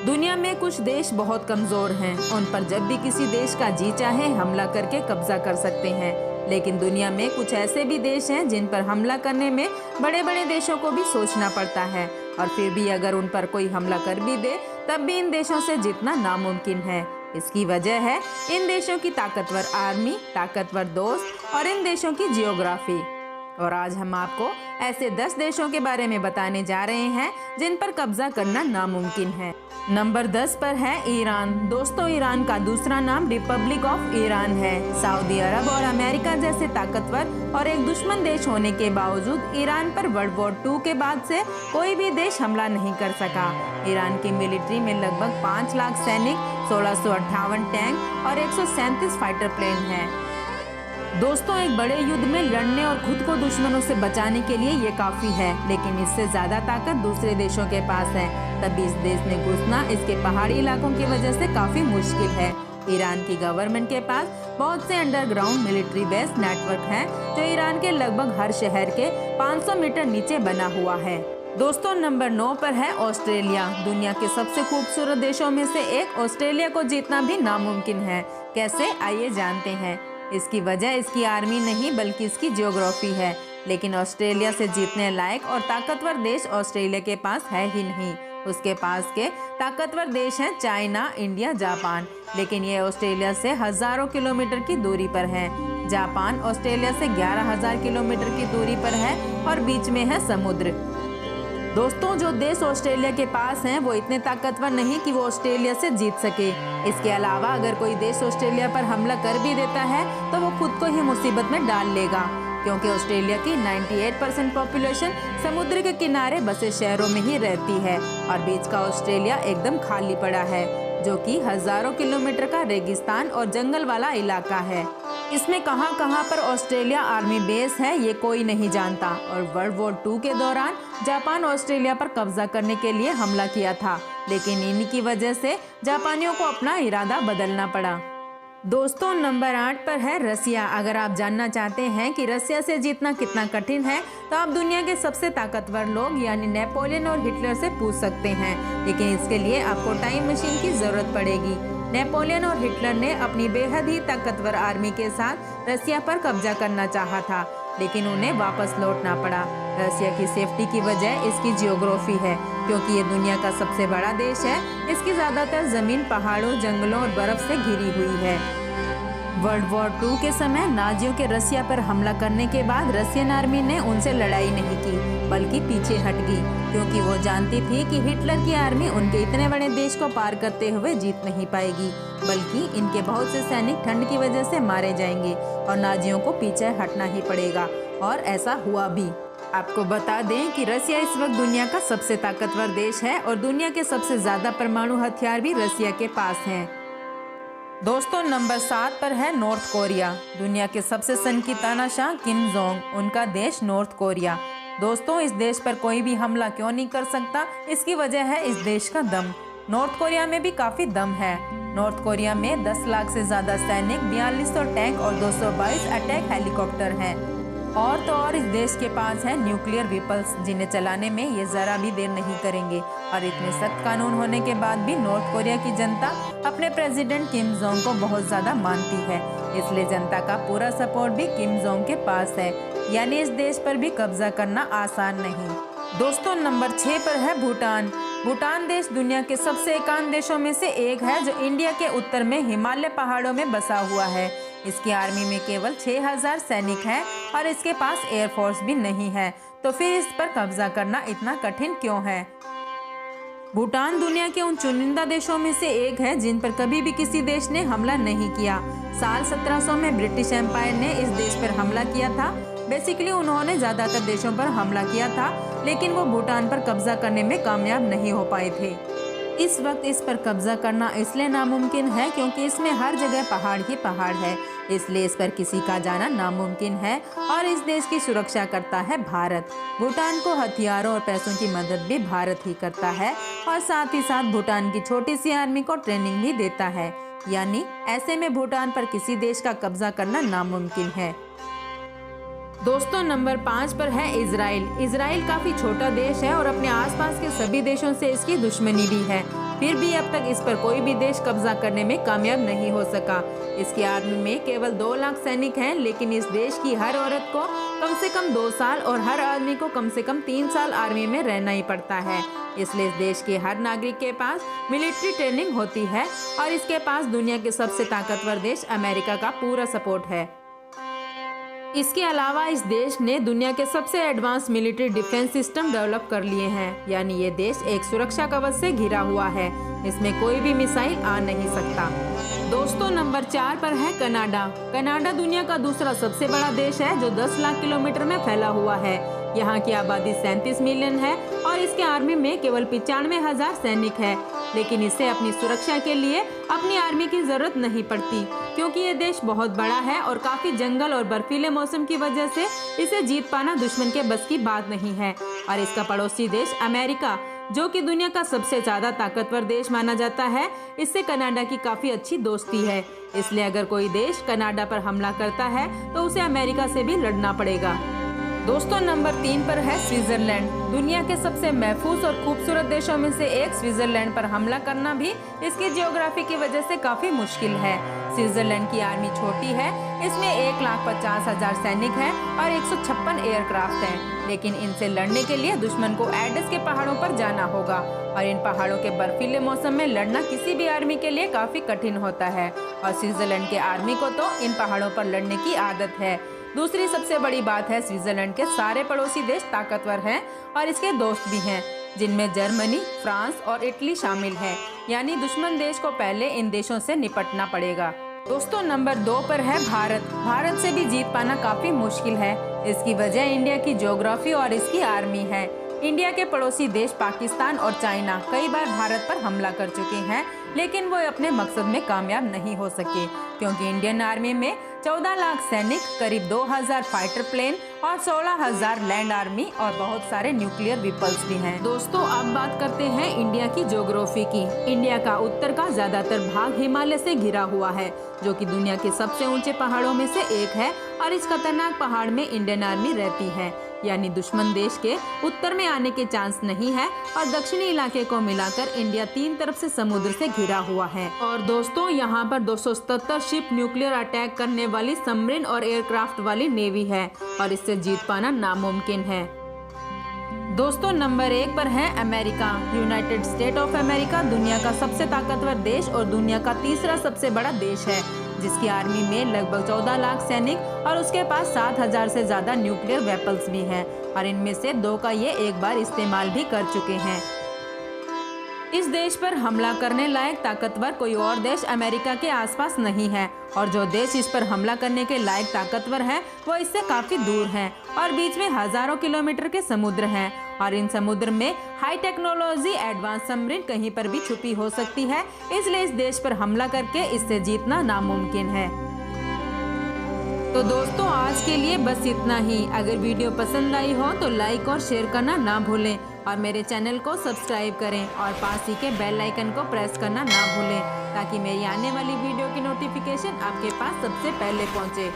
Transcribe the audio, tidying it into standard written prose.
दुनिया में कुछ देश बहुत कमजोर हैं। उन पर जब भी किसी देश का जी चाहे हमला करके कब्जा कर सकते हैं। लेकिन दुनिया में कुछ ऐसे भी देश हैं जिन पर हमला करने में बड़े बड़े देशों को भी सोचना पड़ता है, और फिर भी अगर उन पर कोई हमला कर भी दे तब भी इन देशों से जीतना नामुमकिन है। इसकी वजह है इन देशों की ताकतवर आर्मी, ताकतवर दोस्त और इन देशों की जियोग्राफी। और आज हम आपको ऐसे 10 देशों के बारे में बताने जा रहे हैं जिन पर कब्जा करना नामुमकिन है। नंबर 10 पर है ईरान। दोस्तों, ईरान का दूसरा नाम रिपब्लिक ऑफ ईरान है। सऊदी अरब और अमेरिका जैसे ताकतवर और एक दुश्मन देश होने के बावजूद ईरान पर वर्ल्ड वॉर 2 के बाद से कोई भी देश हमला नहीं कर सका। ईरान की मिलिट्री में लगभग 5 लाख सैनिक, 1658 टैंक और 137 फाइटर प्लेन हैं। दोस्तों, एक बड़े युद्ध में लड़ने और खुद को दुश्मनों से बचाने के लिए ये काफी है, लेकिन इससे ज्यादा ताकत दूसरे देशों के पास है। तभी इस देश में घुसना इसके पहाड़ी इलाकों की वजह से काफी मुश्किल है। ईरान की गवर्नमेंट के पास बहुत से अंडरग्राउंड मिलिट्री बेस नेटवर्क है जो ईरान के लगभग हर शहर के 500 मीटर नीचे बना हुआ है। दोस्तों, नंबर 9 पर है ऑस्ट्रेलिया। दुनिया के सबसे खूबसूरत देशों में से एक ऑस्ट्रेलिया को जीतना भी नामुमकिन है। कैसे, आइए जानते हैं। इसकी वजह इसकी आर्मी नहीं बल्कि इसकी जियोग्राफी है। लेकिन ऑस्ट्रेलिया से जीतने लायक और ताकतवर देश ऑस्ट्रेलिया के पास है ही नहीं। उसके पास के ताकतवर देश हैं चाइना, इंडिया, जापान, लेकिन ये ऑस्ट्रेलिया से हजारों किलोमीटर की दूरी पर है। जापान ऑस्ट्रेलिया से 11,000 किलोमीटर की दूरी पर है और बीच में है समुद्र। दोस्तों, जो देश ऑस्ट्रेलिया के पास हैं वो इतने ताकतवर नहीं कि वो ऑस्ट्रेलिया से जीत सके। इसके अलावा अगर कोई देश ऑस्ट्रेलिया पर हमला कर भी देता है तो वो खुद को ही मुसीबत में डाल लेगा, क्योंकि ऑस्ट्रेलिया की 98% पॉपुलेशन समुद्र के किनारे बसे शहरों में ही रहती है और बीच का ऑस्ट्रेलिया एकदम खाली पड़ा है, जो कि हजारों किलोमीटर का रेगिस्तान और जंगल वाला इलाका है। इसमें कहां पर ऑस्ट्रेलिया आर्मी बेस है ये कोई नहीं जानता। और वर्ल्ड वॉर 2 के दौरान जापान ऑस्ट्रेलिया पर कब्जा करने के लिए हमला किया था, लेकिन इन्हीं की वजह से जापानियों को अपना इरादा बदलना पड़ा। दोस्तों, नंबर 8 पर है रसिया। अगर आप जानना चाहते हैं कि रसिया से जीतना कितना कठिन है तो आप दुनिया के सबसे ताकतवर लोग यानी नेपोलियन और हिटलर से पूछ सकते हैं, लेकिन इसके लिए आपको टाइम मशीन की जरूरत पड़ेगी। नेपोलियन और हिटलर ने अपनी बेहद ही ताकतवर आर्मी के साथ रसिया पर कब्जा करना चाहा था, लेकिन उन्हें वापस लौटना पड़ा। रसिया की सेफ्टी की वजह इसकी जियोग्राफी है, क्योंकि ये दुनिया का सबसे बड़ा देश है। इसकी ज्यादातर जमीन पहाड़ों, जंगलों और बर्फ से घिरी हुई है। वर्ल्ड वॉर 2 के समय नाजियों के रसिया पर हमला करने के बाद रशियन आर्मी ने उनसे लड़ाई नहीं की, बल्कि पीछे हट गई, क्योंकि वो जानती थी कि हिटलर की आर्मी उनके इतने बड़े देश को पार करते हुए जीत नहीं पाएगी, बल्कि इनके बहुत से सैनिक ठंड की वजह से मारे जाएंगे और नाजियों को पीछे हटना ही पड़ेगा। और ऐसा हुआ भी। आपको बता दें कि रसिया इस वक्त दुनिया का सबसे ताकतवर देश है और दुनिया के सबसे ज्यादा परमाणु हथियार भी रसिया के पास हैं। दोस्तों, नंबर 7 पर है नॉर्थ कोरिया। दुनिया के सबसे सनकी तानाशाह किम जोंग, उनका देश नॉर्थ कोरिया। दोस्तों, इस देश पर कोई भी हमला क्यों नहीं कर सकता, इसकी वजह है इस देश का दम। नॉर्थ कोरिया में भी काफी दम है। नॉर्थ कोरिया में 10 लाख से ज्यादा सैनिक, 4200 टैंक और 222 अटैक हेलीकॉप्टर हैं। और तो और इस देश के पास है न्यूक्लियर वेपन्स, जिन्हें चलाने में ये जरा भी देर नहीं करेंगे। और इतने सख्त कानून होने के बाद भी नॉर्थ कोरिया की जनता अपने प्रेसिडेंट किम जोंग को बहुत ज्यादा मानती है, इसलिए जनता का पूरा सपोर्ट भी किम जोंग के पास है। यानी इस देश पर भी कब्जा करना आसान नहीं। दोस्तों, नंबर 6 पर है भूटान। भूटान देश दुनिया के सबसे एकांत देशों में से एक है, जो इंडिया के उत्तर में हिमालय पहाड़ों में बसा हुआ है। इसकी आर्मी में केवल 6000 सैनिक हैं और इसके पास एयरफोर्स भी नहीं है, तो फिर इस पर कब्जा करना इतना कठिन क्यों है? भूटान दुनिया के उन चुनिंदा देशों में से एक है जिन पर कभी भी किसी देश ने हमला नहीं किया। साल 1700 में ब्रिटिश एम्पायर ने इस देश पर हमला किया था। बेसिकली उन्होंने ज्यादातर देशों पर हमला किया था, लेकिन वो भूटान पर कब्जा करने में कामयाब नहीं हो पाए थे। इस वक्त इस पर कब्जा करना इसलिए नामुमकिन है क्योंकि इसमें हर जगह पहाड़ ही पहाड़ है, इसलिए इस पर किसी का जाना नामुमकिन है। और इस देश की सुरक्षा करता है भारत। भूटान को हथियारों और पैसों की मदद भी भारत ही करता है और साथ ही साथ भूटान की छोटी सी आर्मी को ट्रेनिंग भी देता है। यानी ऐसे में भूटान पर किसी देश का कब्जा करना नामुमकिन है। दोस्तों, नंबर 5 पर है इजराइल। इजराइल काफी छोटा देश है और अपने आसपास के सभी देशों से इसकी दुश्मनी भी है। फिर भी अब तक इस पर कोई भी देश कब्जा करने में कामयाब नहीं हो सका। इसकी आर्मी में केवल 2 लाख सैनिक हैं, लेकिन इस देश की हर औरत को कम से कम 2 साल और हर आदमी को कम से कम 3 साल आर्मी में रहना ही पड़ता है। इसलिए इस देश के हर नागरिक के पास मिलिट्री ट्रेनिंग होती है और इसके पास दुनिया के सबसे ताकतवर देश अमेरिका का पूरा सपोर्ट है। इसके अलावा इस देश ने दुनिया के सबसे advance military defence system develop कर लिए हैं, यानी ये देश एक सुरक्षा कवच से घिरा हुआ है। इसमें कोई भी मिसाइल आ नहीं सकता। दोस्तों, नंबर 4 पर है कनाडा। कनाडा दुनिया का दूसरा सबसे बड़ा देश है जो 10 लाख किलोमीटर में फैला हुआ है। यहाँ की आबादी 37 मिलियन है और इसके आर्मी में केवल 95,000 सैनिक है, लेकिन इसे अपनी सुरक्षा के लिए अपनी आर्मी की जरूरत नहीं पड़ती, क्योंकि ये देश बहुत बड़ा है और काफी जंगल और बर्फीले मौसम की वजह से इसे जीत पाना दुश्मन के बस की बात नहीं है। और इसका पड़ोसी देश अमेरिका, जो कि दुनिया का सबसे ज्यादा ताकतवर देश माना जाता है, इससे कनाडा की काफी अच्छी दोस्ती है। इसलिए अगर कोई देश कनाडा पर हमला करता है तो उसे अमेरिका से भी लड़ना पड़ेगा। दोस्तों, नंबर 3 पर है स्विट्जरलैंड। दुनिया के सबसे महफूज और खूबसूरत देशों में से एक स्विट्जरलैंड पर हमला करना भी इसकी जियोग्राफी की वजह से काफी मुश्किल है। स्विट्जरलैंड की आर्मी छोटी है, इसमें 1,50,000 सैनिक हैं और 156 एयरक्राफ्ट हैं, लेकिन इनसे लड़ने के लिए दुश्मन को एडस के पहाड़ों पर जाना होगा और इन पहाड़ों के बर्फीले मौसम में लड़ना किसी भी आर्मी के लिए काफी कठिन होता है। और स्विट्जरलैंड के आर्मी को तो इन पहाड़ों पर लड़ने की आदत है। दूसरी सबसे बड़ी बात है, स्विट्जरलैंड के सारे पड़ोसी देश ताकतवर हैं और इसके दोस्त भी हैं, जिनमें जर्मनी, फ्रांस और इटली शामिल है, यानी दुश्मन देश को पहले इन देशों से निपटना पड़ेगा। दोस्तों, नंबर 2 पर है भारत। भारत से भी जीत पाना काफी मुश्किल है। इसकी वजह इंडिया की ज्योग्राफी और इसकी आर्मी है। इंडिया के पड़ोसी देश पाकिस्तान और चाइना कई बार भारत पर हमला कर चुके हैं, लेकिन वो अपने मकसद में कामयाब नहीं हो सके, क्योंकि इंडियन आर्मी में 14 लाख सैनिक, करीब 2000 फाइटर प्लेन और 16,000 लैंड आर्मी और बहुत सारे न्यूक्लियर वेपन्स भी हैं। दोस्तों, अब बात करते हैं इंडिया की ज्योग्राफी की। इंडिया का उत्तर का ज्यादातर भाग हिमालय से घिरा हुआ है, जो कि दुनिया के सबसे ऊंचे पहाड़ों में से एक है और इस खतरनाक पहाड़ में इंडियन आर्मी रहती है, यानी दुश्मन देश के उत्तर में आने के चांस नहीं है। और दक्षिणी इलाके को मिलाकर इंडिया 3 तरफ से समुद्र से घिरा हुआ है। और दोस्तों, यहाँ पर 277 शिप न्यूक्लियर अटैक करने वाली सबमरीन और एयरक्राफ्ट वाली नेवी है और इससे जीत पाना नामुमकिन है। दोस्तों, नंबर 1 पर है America. United state of America दुनिया का सबसे ताकतवर देश और दुनिया का तीसरा सबसे बड़ा देश है, जिसकी आर्मी में लगभग 14 लाख सैनिक और उसके पास 7,000 से ज्यादा न्यूक्लियर वेपन्स भी हैं और इनमें से 2 का ये एक बार इस्तेमाल भी कर चुके हैं। इस देश पर हमला करने लायक ताकतवर कोई और देश अमेरिका के आसपास नहीं है और जो देश इस पर हमला करने के लायक ताकतवर है वो इससे काफी दूर है और बीच में हजारों किलोमीटर के समुद्र हैं और इन समुद्र में हाई टेक्नोलॉजी एडवांस सबमरीन कहीं पर भी छुपी हो सकती है। इसलिए इस देश पर हमला करके इससे जीतना नामुमकिन है। तो दोस्तों, आज के लिए बस इतना ही। अगर वीडियो पसंद आई हो तो लाइक और शेयर करना ना भूलें और मेरे चैनल को सब्सक्राइब करें और पास ही के बेल आइकन को प्रेस करना ना भूलें, ताकि मेरी आने वाली वीडियो की नोटिफिकेशन आपके पास सबसे पहले पहुंचे।